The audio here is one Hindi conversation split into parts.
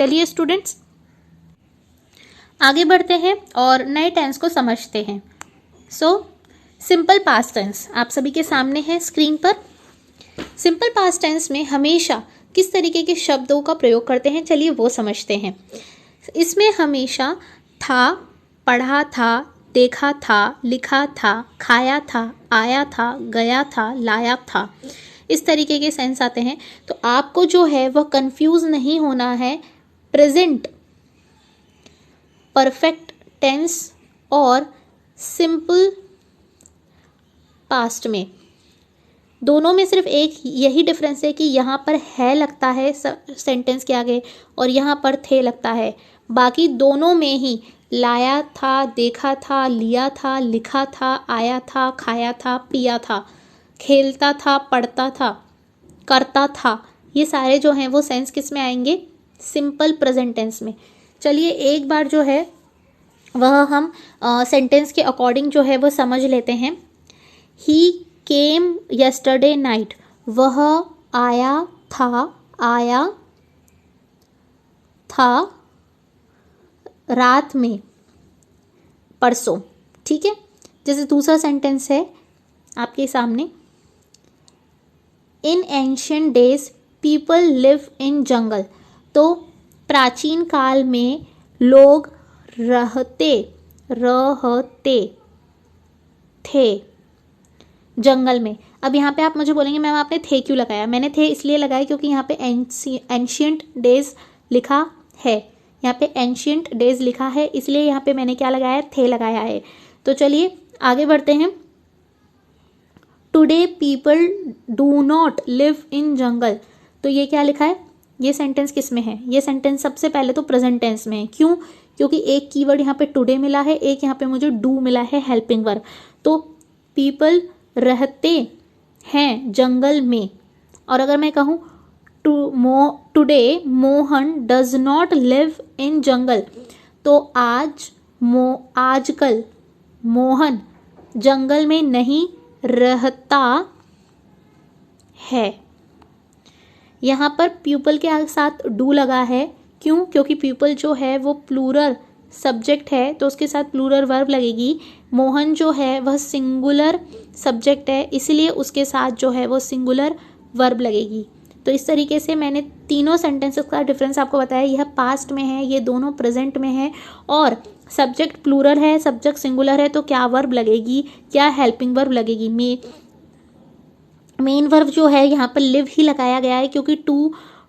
चलिए स्टूडेंट्स आगे बढ़ते हैं और नए टेंस को समझते हैं। सिंपल पास्ट टेंस आप सभी के सामने है स्क्रीन पर। सिंपल पास्ट टेंस में हमेशा किस तरीके के शब्दों का प्रयोग करते हैं, चलिए वो समझते हैं। इसमें हमेशा था, पढ़ा था, देखा था, लिखा था, खाया था, आया था, गया था, लाया था, इस तरीके के सेंस आते हैं। तो आपको जो है वह कंफ्यूज नहीं होना है प्रेजेंट, परफेक्ट टेंस और सिंपल पास्ट में। दोनों में सिर्फ एक यही डिफरेंस है कि यहाँ पर है लगता है सेंटेंस के आगे और यहाँ पर थे लगता है। बाकी दोनों में ही लाया था, देखा था, लिया था, लिखा था, आया था, खाया था, पिया था, खेलता था, पढ़ता था, करता था, ये सारे जो हैं वो सेंस किस में आएंगे, सिंपल प्रेजेंट टेंस में। चलिए एक बार जो है वह हम सेंटेंस के अकॉर्डिंग जो है वो समझ लेते हैं। ही केम यस्टरडे नाइट, वह आया था रात में, परसों। ठीक है। जैसे दूसरा सेंटेंस है आपके सामने, in ancient days people live in jungle, तो प्राचीन काल में लोग रहते थे जंगल में। अब यहाँ पे आप मुझे बोलेंगे मैम आपने थे क्यों लगाया, मैंने थे इसलिए लगाया क्योंकि यहाँ पे एंशियंट डेज लिखा है, यहाँ पे एंशियंट डेज लिखा है, इसलिए यहाँ पे मैंने क्या लगाया, थे लगाया है। तो चलिए आगे बढ़ते हैं। Today people do not live in jungle, तो ये क्या लिखा है, ये सेंटेंस किस में है, ये सेंटेंस सबसे पहले तो प्रेजेंट टेंस में है। क्यों, क्योंकि एक कीवर्ड यहाँ पे टुडे मिला है, एक यहाँ पे मुझे डू मिला है हेल्पिंग वर्ब। तो पीपल रहते हैं जंगल में। और अगर मैं कहूँ today Mohan does not live in jungle, तो आजकल मोहन जंगल में नहीं रहता है। यहाँ पर पीपल के साथ डू लगा है, क्यों, क्योंकि पीपल जो है वो प्लूरल सब्जेक्ट है तो उसके साथ प्लूरल वर्ब लगेगी। मोहन जो है वह सिंगुलर सब्जेक्ट है, इसलिए उसके साथ जो है वो सिंगुलर वर्ब लगेगी। तो इस तरीके से मैंने तीनों सेंटेंसेस का डिफरेंस आपको बताया। यह पास्ट में है, ये दोनों प्रेजेंट में है, और सब्जेक्ट प्लूरल है, सब्जेक्ट सिंगुलर है, तो क्या वर्ब लगेगी, क्या हेल्पिंग वर्ब लगेगी। मेन वर्ब जो है यहाँ पर लिव ही लगाया गया है, क्योंकि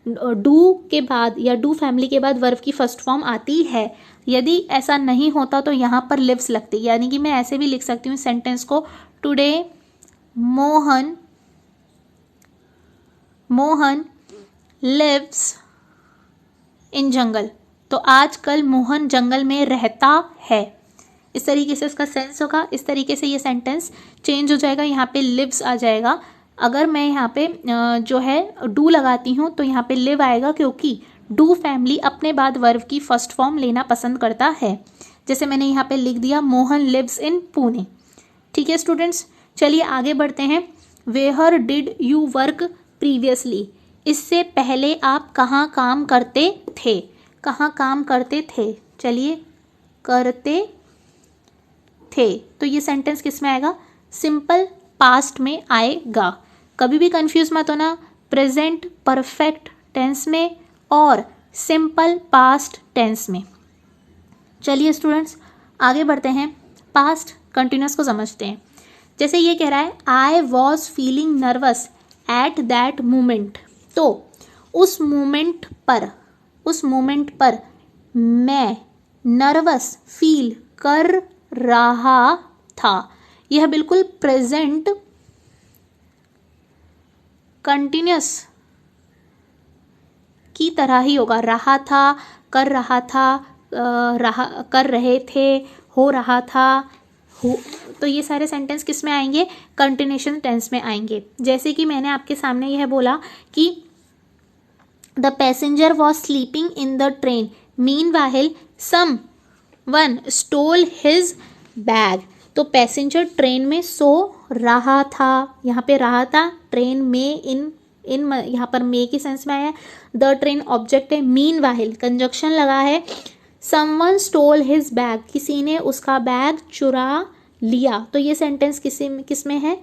डू के बाद या डू फैमिली के बाद वर्ब की फर्स्ट फॉर्म आती है। यदि ऐसा नहीं होता तो यहाँ पर लिव्स लगती, यानी कि मैं ऐसे भी लिख सकती हूँ सेंटेंस को, today Mohan lives in jungle, तो आजकल मोहन जंगल में रहता है। इस तरीके से इसका सेंस होगा, इस तरीके से ये सेंटेंस चेंज हो जाएगा, यहाँ पे लिव्स आ जाएगा। अगर मैं यहाँ पे जो है डू लगाती हूँ तो यहाँ पे लिव आएगा, क्योंकि डू फैमिली अपने बाद वर्ब की फर्स्ट फॉर्म लेना पसंद करता है। जैसे मैंने यहाँ पे लिख दिया मोहन लिव्स इन पुणे। ठीक है स्टूडेंट्स, चलिए आगे बढ़ते हैं। Where did you work previously, इससे पहले आप कहाँ काम करते थे, कहाँ काम करते थे, चलिए करते थे, तो ये सेंटेंस किस में आएगा, सिंपल पास्ट में आएगा। कभी भी कंफ्यूज मत होना, प्रेजेंट परफेक्ट टेंस में और सिंपल पास्ट टेंस में। चलिए स्टूडेंट्स आगे बढ़ते हैं, पास्ट कंटिन्यूस को समझते हैं। जैसे ये कह रहा है I was feeling nervous at that moment, तो उस मोमेंट पर मैं नर्वस फील कर रहा था। यह बिल्कुल प्रेजेंट कंटिन्यूस की तरह ही होगा, रहा था, कर रहा था, कर रहे थे, हो रहा था, तो ये सारे सेंटेंस किस में आएंगे, कंटिन्यूशन टेंस में आएंगे। जैसे कि मैंने आपके सामने यह बोला कि the passenger was sleeping in the train, meanwhile someone stole his bag, तो पैसेंजर ट्रेन में सो रहा था, यहाँ पे रहा था, ट्रेन में इन इन यहाँ पर मे के सेंस में आया। द ट्रेन ऑब्जेक्ट है। मीनवाइल कंजक्शन लगा है। समवन स्टोल हिज बैग, किसी ने उसका बैग चुरा लिया। तो ये सेंटेंस किस में है?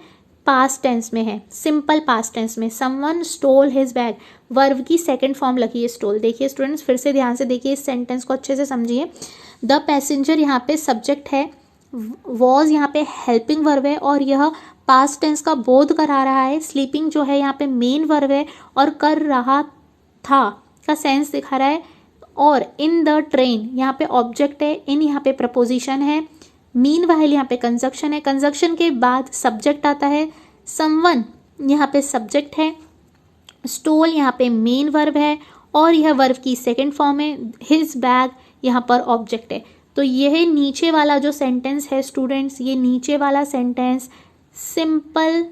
पास्ट टेंस में है, सिंपल पास्ट टेंस में। Someone stole his bag, verb की सेकंड फॉर्म लगी है स्टोल। देखिए स्टूडेंट्स, फिर से ध्यान से देखिए, इस सेंटेंस को अच्छे से समझिए। द पैसेंजर यहाँ पे सब्जेक्ट है, वॉज यहाँ पे हेल्पिंग वर्ब है और यह पास्ट टेंस का बोध करा रहा है। स्लीपिंग जो है यहाँ पे मेन वर्ब है और कर रहा था का सेंस दिखा रहा है। और इन द ट्रेन यहाँ पे ऑब्जेक्ट है, इन यहाँ पे प्रपोजिशन है, मीनवाइल यहाँ पे कंजक्शन है, कंजक्शन के बाद सब्जेक्ट आता है। समवन यहाँ पे सब्जेक्ट है, स्टोल यहाँ पे मेन वर्ब है और यह वर्ब की सेकंड फॉर्म है। हिज बैग यहाँ पर ऑब्जेक्ट है। तो यह नीचे वाला जो सेंटेंस है स्टूडेंट्स, ये नीचे वाला सेंटेंस सिंपल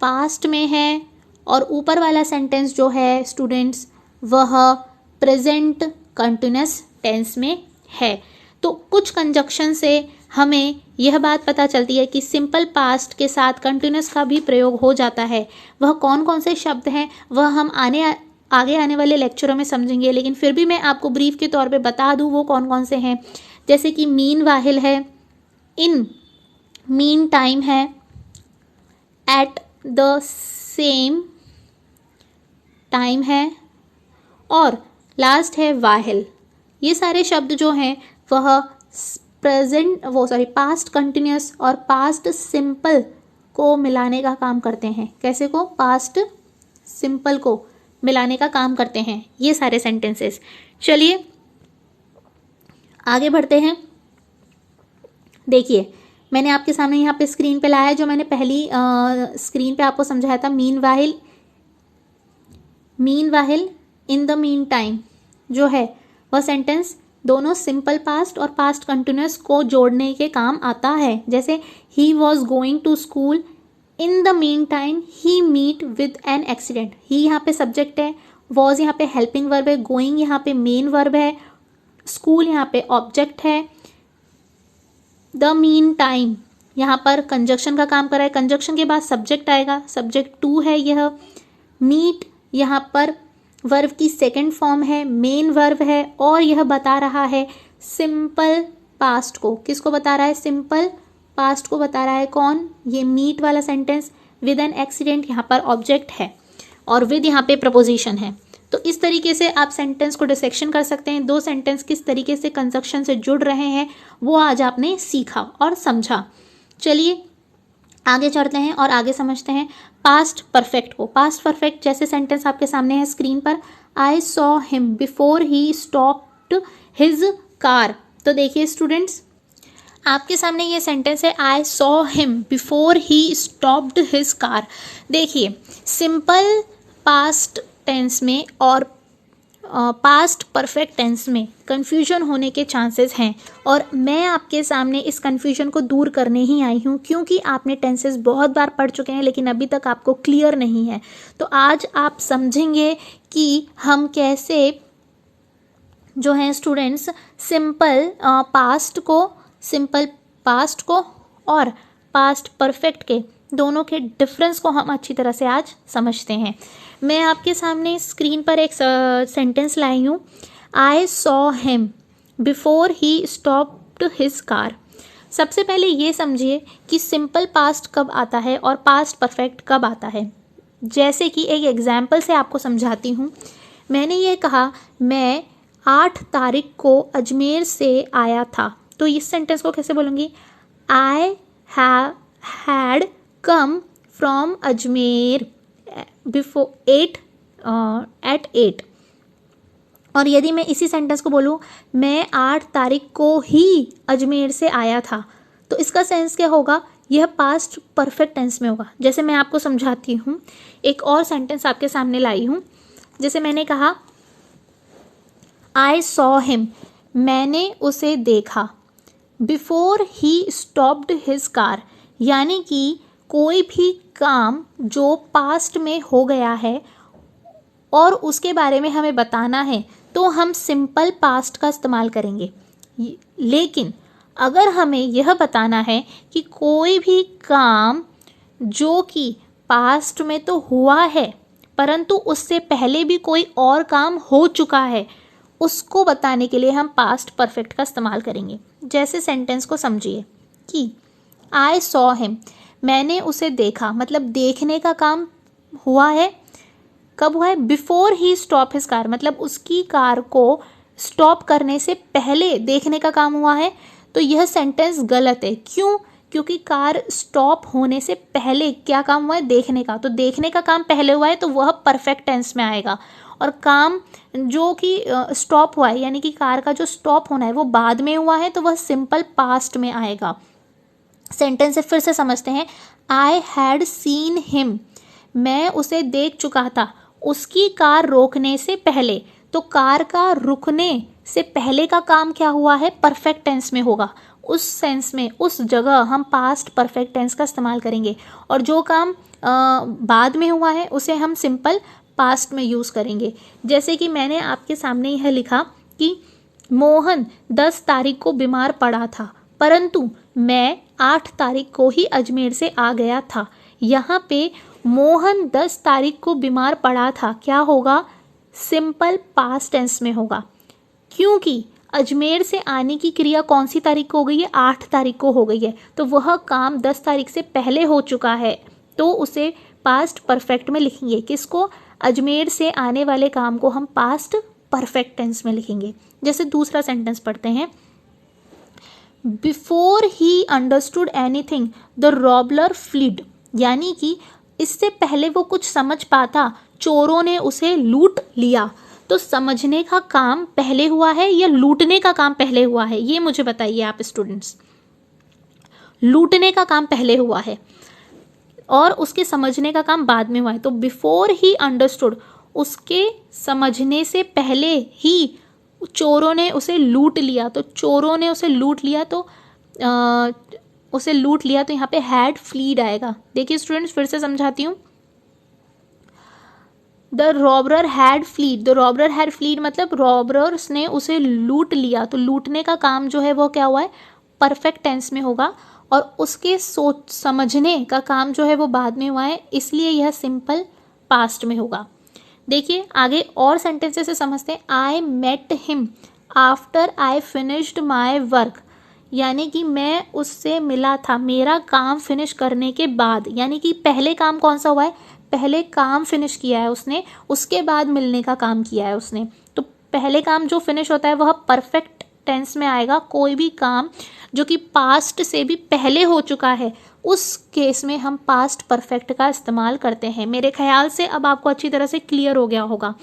पास्ट में है और ऊपर वाला सेंटेंस जो है स्टूडेंट्स वह प्रेजेंट कंटिन्यूअस टेंस में है। तो कुछ कंजक्शन से हमें यह बात पता चलती है कि सिंपल पास्ट के साथ कंटिन्यूअस का भी प्रयोग हो जाता है। वह कौन कौन से शब्द हैं वह हम आगे आने वाले लेक्चरों में समझेंगे, लेकिन फिर भी मैं आपको ब्रीफ के तौर पे बता दूं वो कौन कौन से हैं। जैसे कि मीनवाइल है, इन मीन टाइम है, एट द सेम टाइम है और लास्ट है वाहिल। ये सारे शब्द जो हैं वह पास्ट कंटिन्यूअस और पास्ट सिंपल को मिलाने का काम करते हैं। कैसे को? पास्ट सिंपल को मिलाने का काम करते हैं ये सारे सेंटेंसेस। चलिए आगे बढ़ते हैं। देखिए मैंने आपके सामने यहाँ पे स्क्रीन पे लाया है जो मैंने पहली स्क्रीन पे आपको समझाया था। Meanwhile in the mean time जो है वह सेंटेंस दोनों सिंपल पास्ट और पास्ट कंटिन्यूअस को जोड़ने के काम आता है। जैसे he was going to school, in the mean time he meet with an accident. He यहाँ पे सब्जेक्ट है, वॉज यहाँ पे हेल्पिंग वर्ब है, गोइंग यहाँ पे मेन वर्ब है, स्कूल यहाँ पे ऑब्जेक्ट है। द मीन टाइम यहाँ पर कंजक्शन का काम कर रहा है, कंजक्शन के बाद सब्जेक्ट आएगा, सब्जेक्ट टू है यह। मीट यहाँ पर वर्ब की सेकंड फॉर्म है, मेन वर्ब है और यह बता रहा है सिंपल पास्ट को। किसको बता रहा है? सिंपल पास्ट को बता रहा है। कौन? ये मीट वाला सेंटेंस। विद एन एक्सीडेंट यहाँ पर ऑब्जेक्ट है और विद यहाँ पे प्रपोजिशन है। तो इस तरीके से आप सेंटेंस को डिसेक्शन कर सकते हैं। दो सेंटेंस किस तरीके से कंजक्शन से जुड़ रहे हैं वो आज आपने सीखा और समझा। चलिए आगे चढ़ते हैं और आगे समझते हैं पास्ट परफेक्ट को। पास्ट परफेक्ट जैसे सेंटेंस आपके सामने है स्क्रीन पर, I saw him before he stopped his car. तो देखिए स्टूडेंट्स आपके सामने ये सेंटेंस है, I saw him before he stopped his car. देखिए सिंपल पास्ट टेंस में और पास्ट परफेक्ट टेंस में कन्फ्यूजन होने के चांसेस हैं और मैं आपके सामने इस कन्फ्यूजन को दूर करने ही आई हूँ, क्योंकि आपने टेंसेस बहुत बार पढ़ चुके हैं लेकिन अभी तक आपको क्लियर नहीं है। तो आज आप समझेंगे कि हम कैसे जो है स्टूडेंट्स सिंपल पास्ट को और पास्ट परफेक्ट के दोनों के डिफरेंस को हम अच्छी तरह से आज समझते हैं। मैं आपके सामने स्क्रीन पर एक सेंटेंस लाई हूँ, I saw him before he stopped his car. सबसे पहले ये समझिए कि सिंपल पास्ट कब आता है और पास्ट परफेक्ट कब आता है। जैसे कि एक एग्जाम्पल से आपको समझाती हूँ। मैंने ये कहा मैं 8 तारीख को अजमेर से आया था। तो इस सेंटेंस को कैसे बोलूँगी? I had come from Ajmer before at 8। और यदि मैं इसी सेंटेंस को बोलूँ मैं 8 तारीख को ही अजमेर से आया था, तो इसका सेंस क्या होगा? यह पास्ट परफेक्ट टेंस में होगा। जैसे मैं आपको समझाती हूँ, एक और सेंटेंस आपके सामने लाई हूँ। जैसे मैंने कहा आई सॉ हिम, मैंने उसे देखा, before he stopped his car, यानी कि कोई भी काम जो पास्ट में हो गया है और उसके बारे में हमें बताना है तो हम सिंपल पास्ट का इस्तेमाल करेंगे। लेकिन अगर हमें यह बताना है कि कोई भी काम जो कि पास्ट में तो हुआ है परंतु उससे पहले भी कोई और काम हो चुका है, उसको बताने के लिए हम पास्ट परफेक्ट का इस्तेमाल करेंगे। जैसे सेंटेंस को समझिए कि आई सॉ हिम, मैंने उसे देखा, मतलब देखने का काम हुआ है। कब हुआ है? Before he stop his car, मतलब उसकी कार को स्टॉप करने से पहले देखने का काम हुआ है। तो यह सेंटेंस गलत है। क्यों? क्योंकि कार स्टॉप होने से पहले क्या काम हुआ है? देखने का। तो देखने का काम पहले हुआ है तो वह परफेक्ट टेंस में आएगा, और काम जो कि स्टॉप हुआ है यानी कि कार का जो स्टॉप होना है वो बाद में हुआ है तो वह सिंपल पास्ट में आएगा। सेंटेंस से फिर से समझते हैं। आई हैड सीन हिम, मैं उसे देख चुका था उसकी कार रोकने से पहले। तो कार का रुकने से पहले का काम क्या हुआ है? परफेक्ट टेंस में होगा। उस सेंस में, उस जगह हम पास्ट परफेक्ट टेंस का इस्तेमाल करेंगे, और जो काम बाद में हुआ है उसे हम सिंपल पास्ट में यूज़ करेंगे। जैसे कि मैंने आपके सामने यह लिखा कि मोहन 10 तारीख को बीमार पड़ा था परंतु मैं 8 तारीख को ही अजमेर से आ गया था। यहाँ पे मोहन 10 तारीख को बीमार पड़ा था क्या होगा? सिंपल पास्ट टेंस में होगा, क्योंकि अजमेर से आने की क्रिया कौन सी तारीख को हो गई है? 8 तारीख को हो गई है। तो वह काम 10 तारीख से पहले हो चुका है, तो उसे पास्ट परफेक्ट में लिखेंगे। किसको? अजमेर से आने वाले काम को हम पास्ट परफेक्ट टेंस में लिखेंगे। जैसे दूसरा सेंटेंस पढ़ते हैं। Before he understood anything the robber fled, यानी कि इससे पहले वो कुछ समझ पाता चोरों ने उसे लूट लिया। तो समझने का काम पहले हुआ है या लूटने का काम पहले हुआ है? ये मुझे बताइए आप स्टूडेंट्स। लूटने का काम पहले हुआ है और उसके समझने का काम बाद में हुआ है। तो बिफोर ही अंडरस्टूड, उसके समझने से पहले ही चोरों ने उसे लूट लिया। तो चोरों ने उसे लूट लिया, तो यहाँ पे हैड फ्लीड आएगा। देखिए स्टूडेंट्स, फिर से समझाती हूँ। The robber had fled, the robber had fled मतलब रॉबरर्स ने उसे लूट लिया। तो लूटने का काम जो है वो क्या हुआ है? परफेक्ट टेंस में होगा, और उसके सोच समझने का काम जो है वो बाद में हुआ है, इसलिए यह सिंपल पास्ट में होगा। देखिए आगे और सेंटेंसेस से समझते हैं। I met him after I finished my work, यानी कि मैं उससे मिला था मेरा काम फिनिश करने के बाद। यानी कि पहले काम कौन सा हुआ है? पहले काम फिनिश किया है उसने, उसके बाद मिलने का काम किया है उसने। तो पहले काम जो फिनिश होता है वह परफेक्ट टेंस में आएगा। कोई भी काम जो कि पास्ट से भी पहले हो चुका है उस केस में हम पास्ट परफेक्ट का इस्तेमाल करते हैं। मेरे ख्याल से अब आपको अच्छी तरह से क्लियर हो गया होगा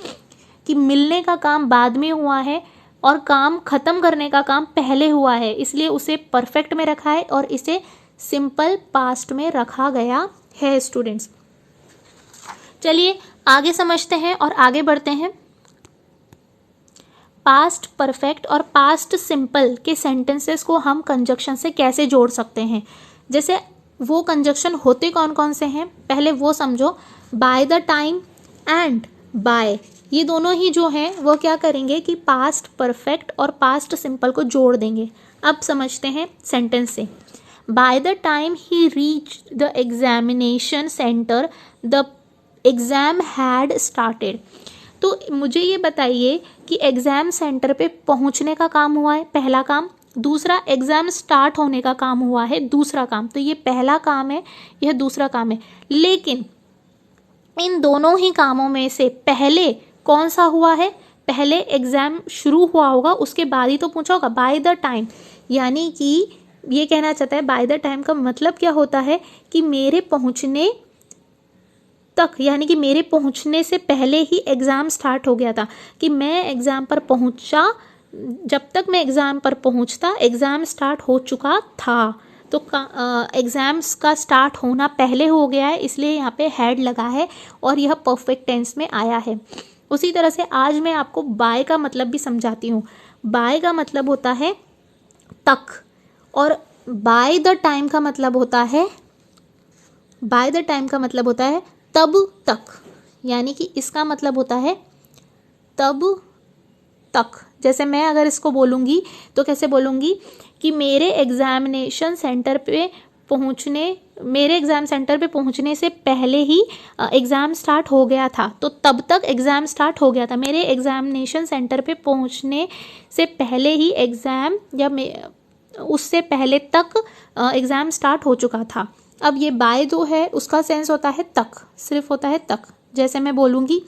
कि मिलने का काम बाद में हुआ है और काम खत्म करने का काम पहले हुआ है, इसलिए उसे परफेक्ट में रखा है और इसे सिंपल पास्ट में रखा गया है स्टूडेंट्स। चलिए आगे समझते हैं और आगे बढ़ते हैं। पास्ट परफेक्ट और पास्ट सिंपल के सेंटेंसेस को हम कंजक्शन से कैसे जोड़ सकते हैं। जैसे वो कंजक्शन होते कौन कौन से हैं पहले वो समझो। By the time and by, ये दोनों ही जो हैं वो क्या करेंगे कि पास्ट परफेक्ट और पास्ट सिंपल को जोड़ देंगे। अब समझते हैं सेंटेंस से। By the time he reach the examination centre the exam had started. तो मुझे ये बताइए कि एग्ज़ाम सेंटर पे पहुंचने का काम हुआ है पहला काम, दूसरा एग्ज़ाम स्टार्ट होने का काम हुआ है दूसरा काम। तो ये पहला काम है, यह दूसरा काम है। लेकिन इन दोनों ही कामों में से पहले कौन सा हुआ है? पहले एग्ज़ाम शुरू हुआ होगा उसके बाद ही तो पूछा होगा। बाय द टाइम, यानी कि ये कहना चाहता है बाय द टाइम का मतलब क्या होता है कि मेरे पहुंचने तक, यानी कि मेरे पहुंचने से पहले ही एग्ज़ाम स्टार्ट हो गया था, कि मैं एग्ज़ाम पर पहुंचा, जब तक मैं एग्ज़ाम पर पहुंचता एग्ज़ाम स्टार्ट हो चुका था। तो एग्ज़ाम्स का स्टार्ट होना पहले हो गया है, इसलिए यहाँ पे हैड लगा है और यह परफेक्ट टेंस में आया है। उसी तरह से आज मैं आपको बाय का मतलब भी समझाती हूँ। बाय का मतलब होता है तक, और बाय द टाइम का मतलब होता है, बाय द टाइम का मतलब होता है तब तक, यानी कि इसका मतलब होता है तब तक। जैसे मैं अगर इसको बोलूँगी तो कैसे बोलूँगी कि मेरे एग्जामिनेशन सेंटर पे सेंटर पे पहुंचने से पहले ही एग्ज़ाम स्टार्ट हो गया था, तो तब तक एग्ज़ाम स्टार्ट हो गया था। मेरे एग्ज़ामिनेशन सेंटर पे पहुंचने से पहले ही एग्ज़ाम या उससे पहले तक एग्ज़ाम स्टार्ट हो चुका था। अब ये बाय जो है उसका सेंस होता है तक, सिर्फ होता है तक। जैसे मैं बोलूँगी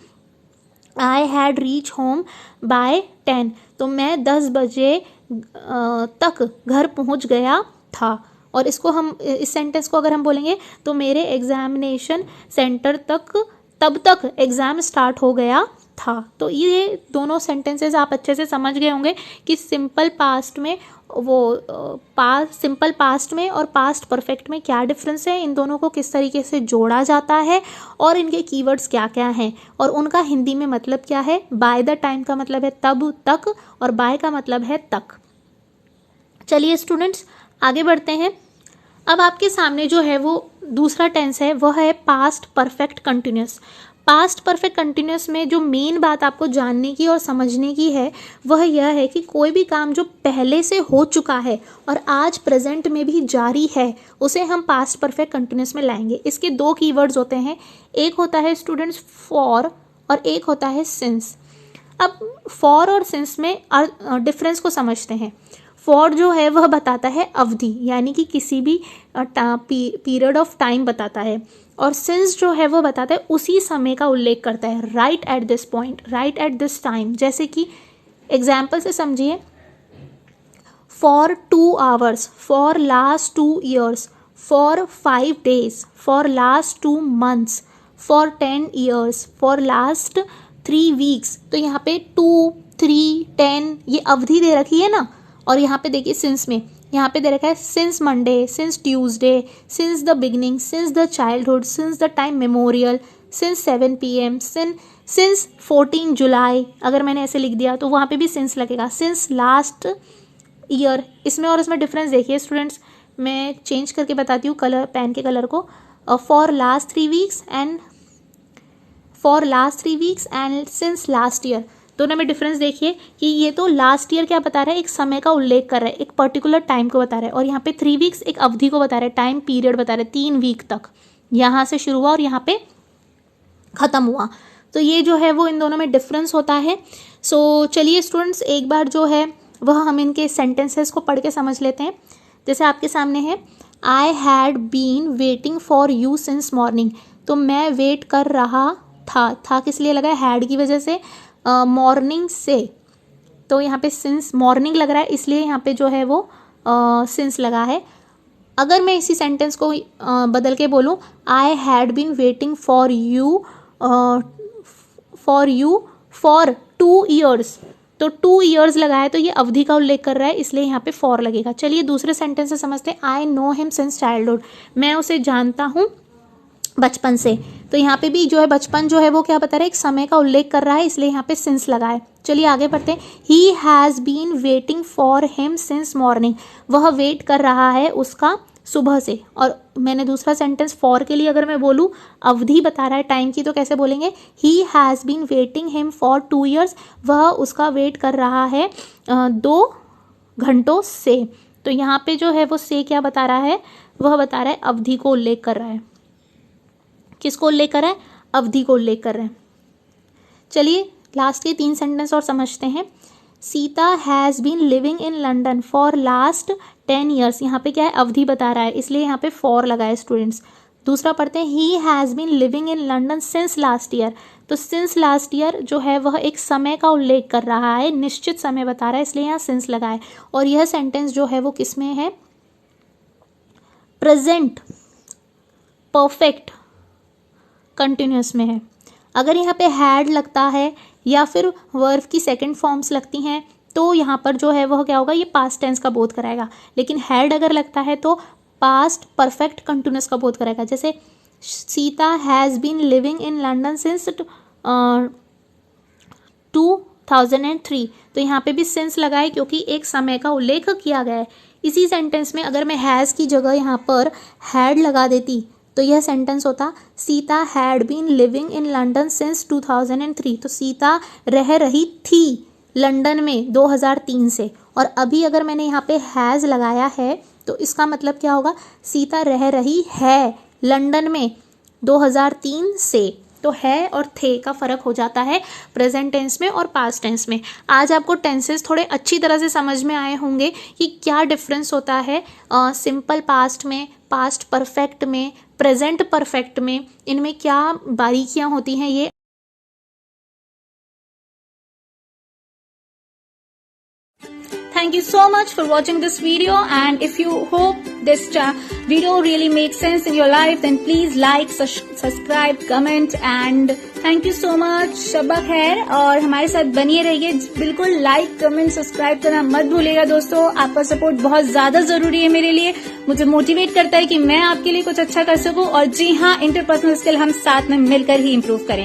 I had reach home by 10, तो मैं 10 बजे तक घर पहुंच गया था। और इसको हम इस सेंटेंस को अगर हम बोलेंगे तो मेरे एग्जामिनेशन सेंटर तब तक एग्ज़ाम स्टार्ट हो गया था। तो ये दोनों सेंटेंसेस आप अच्छे से समझ गए होंगे कि सिंपल पास्ट में सिंपल पास्ट में और पास्ट परफेक्ट में क्या डिफरेंस है, इन दोनों को किस तरीके से जोड़ा जाता है और इनके कीवर्ड्स क्या क्या हैं और उनका हिंदी में मतलब क्या है। बाय द टाइम का मतलब है तब तक और बाय का मतलब है तक। चलिए स्टूडेंट्स आगे बढ़ते हैं। अब आपके सामने जो है वो दूसरा टेंस है, वह है past perfect continuous. Past perfect continuous में जो मेन बात आपको जानने की और समझने की है वह यह है कि कोई भी काम जो पहले से हो चुका है और आज प्रेजेंट में भी जारी है उसे हम पास्ट परफेक्ट कंटिन्यूस में लाएंगे। इसके दो कीवर्ड्स होते हैं, एक होता है स्टूडेंट्स फॉर और एक होता है सिंस। अब फॉर और सिंस में डिफरेंस को समझते हैं। फॉर जो है वह बताता है अवधि, यानी कि किसी भी पीरियड ऑफ टाइम बताता है, और सिंस जो है वह बताता है उसी समय का उल्लेख करता है, right at this point, right at this time. जैसे कि एग्जाम्पल से समझिए, for 2 hours, for last 2 years, for 5 days, for last 2 months, for 10 years, for last 3 weeks। तो यहाँ पे 2, 3, 10 ये अवधि दे रखी है ना। और यहाँ पे देखिए सिंस में यहाँ पे दे रखा है since Monday, since Tuesday, since the beginning, since the childhood, since the time memorial, since 7 PM, since 14 जुलाई। अगर मैंने ऐसे लिख दिया तो वहाँ पे भी सिंस लगेगा, सिंस लास्ट ईयर। इसमें और इसमें डिफरेंस देखिए स्टूडेंट्स, मैं चेंज करके बताती हूँ कलर, पेन के कलर को। For last 3 weeks and since last year, दोनों में डिफरेंस देखिए कि ये तो लास्ट ईयर क्या बता रहा है, एक समय का उल्लेख कर रहा है, एक पर्टिकुलर टाइम को बता रहा है, और यहाँ पे 3 weeks एक अवधि को बता रहा है, टाइम पीरियड बता रहा है, 3 week तक यहाँ से शुरू हुआ और यहाँ पे ख़त्म हुआ। तो ये जो है वो इन दोनों में डिफरेंस होता है। सो चलिए स्टूडेंट्स एक बार जो है वह हम इनके सेंटेंसेस को पढ़ के समझ लेते हैं। जैसे आपके सामने है, I had been waiting for you since morning, तो मैं वेट कर रहा था किस लिए लगा है, हैड की वजह से, मॉर्निंग से, तो यहाँ पे सिंस मॉर्निंग लग रहा है इसलिए यहाँ पे जो है वो सिंस लगा है। अगर मैं इसी सेंटेंस को बदल के बोलूँ, I had been waiting for you for 2 years, तो 2 years लगा है तो ये अवधि का उल्लेख कर रहा है इसलिए यहाँ पे फॉर लगेगा। चलिए दूसरे सेंटेंस से समझते हैं, I know him since childhood, मैं उसे जानता हूँ बचपन से, तो यहाँ पे भी जो है बचपन जो है वो क्या बता रहा है, एक समय का उल्लेख कर रहा है इसलिए यहाँ पे सिंस लगा है। चलिए आगे बढ़ते हैं, he has been waiting for him since morning, वह वेट कर रहा है उसका सुबह से। और मैंने दूसरा सेंटेंस फॉर के लिए अगर मैं बोलूँ, अवधि बता रहा है टाइम की, तो कैसे बोलेंगे, he has been waiting him for 2 years, वह उसका वेट कर रहा है 2 घंटों से। तो यहाँ पे जो है वो से क्या बता रहा है, वह बता रहा है अवधि को उल्लेख कर रहा है। किसको उल्लेख कर रहा है, अवधि को उल्लेख कर रहे हैं। चलिए लास्ट के 3 सेंटेंस और समझते हैं। Sita has been living in London for last 10 years, यहाँ पे क्या है, अवधि बता रहा है इसलिए यहाँ पे फॉर लगा है स्टूडेंट्स। दूसरा पढ़ते हैं, he has been living in London since last year, तो सिंस लास्ट ईयर जो है वह एक समय का उल्लेख कर रहा है, निश्चित समय बता रहा है इसलिए यहाँ सिंस लगा है। और यह सेंटेंस जो है वो किस में है, प्रेजेंट परफेक्ट कंटिन्यूस में है। अगर यहाँ पे हैड लगता है या फिर वर्ब की सेकंड फॉर्म्स लगती हैं तो यहाँ पर जो है वह क्या होगा, ये पास्ट टेंस का बोध कराएगा। लेकिन हैड अगर लगता है तो पास्ट परफेक्ट कंटिन्यूस का बोध कराएगा। जैसे Sita has been living in London since 2003, तो यहाँ पे भी सिंस लगाए क्योंकि एक समय का उल्लेख किया गया है। इसी सेंटेंस में अगर मैं हैज़ की जगह यहाँ पर हैड लगा देती तो यह सेंटेंस होता, Sita had been living in London since 2003, तो सीता रह रही थी लंदन में 2003 से। और अभी अगर मैंने यहाँ पे हैज़ लगाया है तो इसका मतलब क्या होगा, सीता रह रही है लंदन में 2003 से। तो है और थे का फर्क हो जाता है प्रेजेंट टेंस में और पास्ट टेंस में। आज आपको टेंसेस थोड़े अच्छी तरह से समझ में आए होंगे कि क्या डिफरेंस होता है सिंपल पास्ट में, पास्ट परफेक्ट में, प्रेजेंट परफेक्ट में, इनमें क्या बारीकियां होती हैं ये। Thank you so much for watching this video, and if you hope this video really makes sense in your life, then please like, subscribe, comment, and thank you so much. शब्बा खैर, और हमारे साथ बनिए रहिए। बिल्कुल लाइक, कमेंट, सब्सक्राइब करना मत भूलिएगा दोस्तों। आपका सपोर्ट बहुत ज्यादा जरूरी है मेरे लिए, मुझे मोटिवेट करता है कि मैं आपके लिए कुछ अच्छा कर सकूं। और जी हाँ, इंटरपर्सनल स्किल हम साथ में मिलकर ही इम्प्रूव करें।